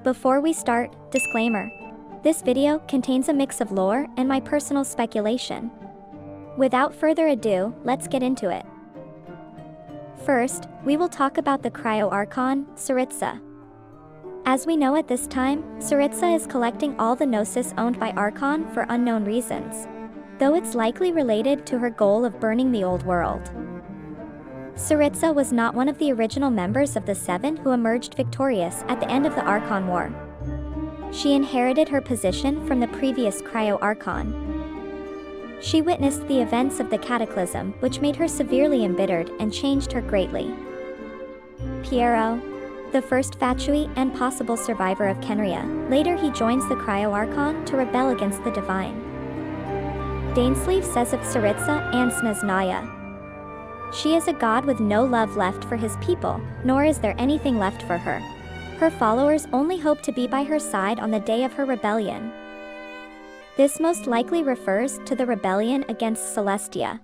Before we start, disclaimer. This video contains a mix of lore and my personal speculation. Without further ado, let's get into it. First, we will talk about the Cryo-Archon, Tsaritsa. As we know at this time, Tsaritsa is collecting all the Gnosis owned by Archon for unknown reasons, though it's likely related to her goal of burning the old world. Tsaritsa was not one of the original members of the Seven who emerged victorious at the end of the Archon War. She inherited her position from the previous Cryo-Archon. She witnessed the events of the Cataclysm, which made her severely embittered and changed her greatly. Piero, the first Fatui and possible survivor of Khenria, later he joins the Cryo-Archon to rebel against the Divine. Dainsleif says of Tsaritsa and Snezhnaya, "She is a god with no love left for his people, nor is there anything left for her. Her followers only hope to be by her side on the day of her rebellion." This most likely refers to the rebellion against Celestia.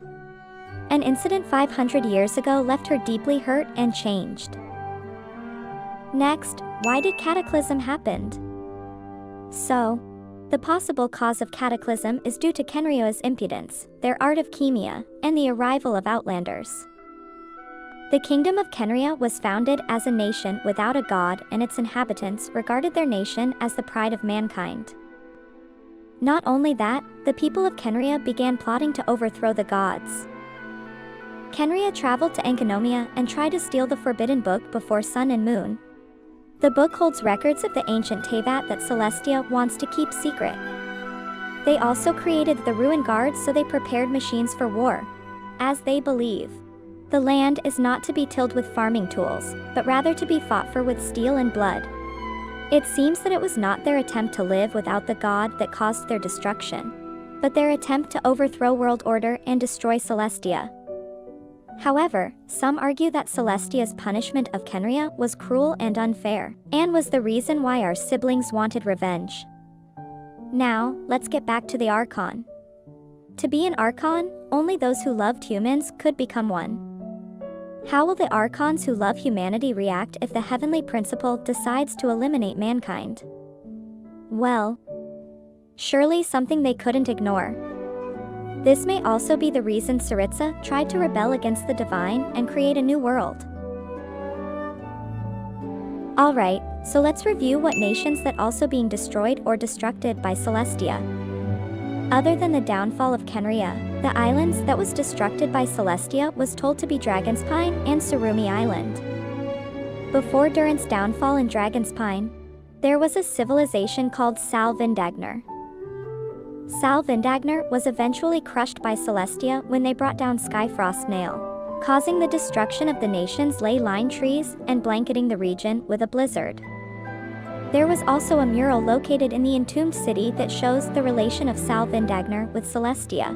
An incident 500 years ago left her deeply hurt and changed. Next, why did Cataclysm happen? So, the possible cause of Cataclysm is due to Khenrio's impudence, their art of Khemia, and the arrival of Outlanders. The Kingdom of Khenria was founded as a nation without a god, and its inhabitants regarded their nation as the pride of mankind. Not only that, the people of Khenria began plotting to overthrow the gods. Khenria traveled to Enkanomiya and tried to steal the Forbidden Book before Sun and Moon. The book holds records of the ancient Teyvat that Celestia wants to keep secret. They also created the Ruin Guards, so they prepared machines for war. As they believe, the land is not to be tilled with farming tools, but rather to be fought for with steel and blood. It seems that it was not their attempt to live without the god that caused their destruction, but their attempt to overthrow world order and destroy Celestia. However, some argue that Celestia's punishment of Khenria was cruel and unfair, and was the reason why our siblings wanted revenge. Now, let's get back to the Archon. To be an Archon, only those who loved humans could become one. How will the Archons who love humanity react if the Heavenly Principle decides to eliminate mankind? Well, surely something they couldn't ignore. This may also be the reason Tsaritsa tried to rebel against the Divine and create a new world. Alright, so let's review what nations that also being destroyed or destructed by Celestia. Other than the downfall of Khenria, the islands that was destructed by Celestia was told to be Dragonspine and Surumi Island. Before Durin's downfall in Dragonspine, there was a civilization called Sal Vindagnar. Sal Vindagnar was eventually crushed by Celestia when they brought down Skyfrost Nail, causing the destruction of the nation's ley line trees and blanketing the region with a blizzard. There was also a mural located in the Entombed City that shows the relation of Sal Vindagnar with Celestia.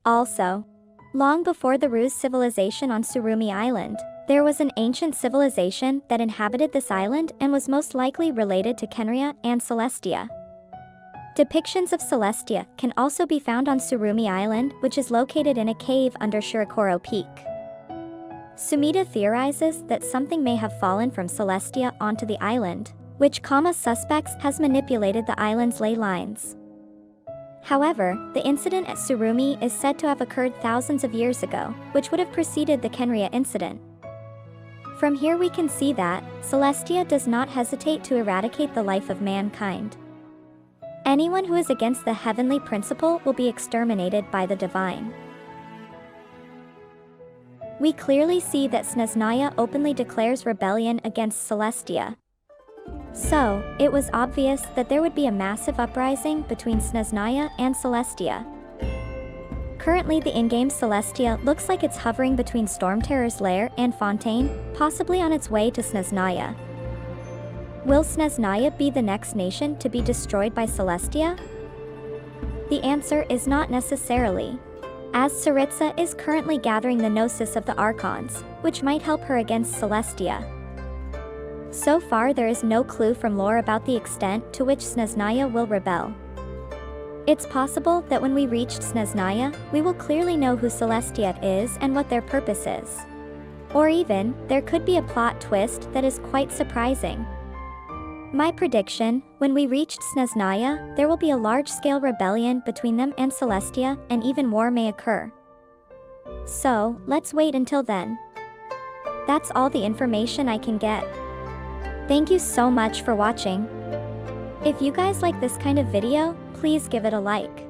Also, long before the Ruse civilization on Surumi Island, there was an ancient civilization that inhabited this island and was most likely related to Khenria and Celestia. Depictions of Celestia can also be found on Surumi Island, which is located in a cave under Shirokoro Peak. Sumida theorizes that something may have fallen from Celestia onto the island, which Kama suspects has manipulated the island's ley lines. However, the incident at Surumi is said to have occurred thousands of years ago, which would have preceded the Khenria incident. From here we can see that Celestia does not hesitate to eradicate the life of mankind. Anyone who is against the Heavenly Principle will be exterminated by the Divine. We clearly see that Snezhnaya openly declares rebellion against Celestia. So, it was obvious that there would be a massive uprising between Snezhnaya and Celestia. Currently the in-game Celestia looks like it's hovering between Stormterror's lair and Fontaine, possibly on its way to Snezhnaya. Will Snezhnaya be the next nation to be destroyed by Celestia? The answer is not necessarily, as Tsaritsa is currently gathering the Gnosis of the Archons, which might help her against Celestia. So far there is no clue from lore about the extent to which Snezhnaya will rebel. It's possible that when we reach Snezhnaya, we will clearly know who Celestia is and what their purpose is. Or even, there could be a plot twist that is quite surprising. My prediction, when we reached Snezhnaya, there will be a large-scale rebellion between them and Celestia, and even war may occur. So, let's wait until then. That's all the information I can get. Thank you so much for watching. If you guys like this kind of video, please give it a like.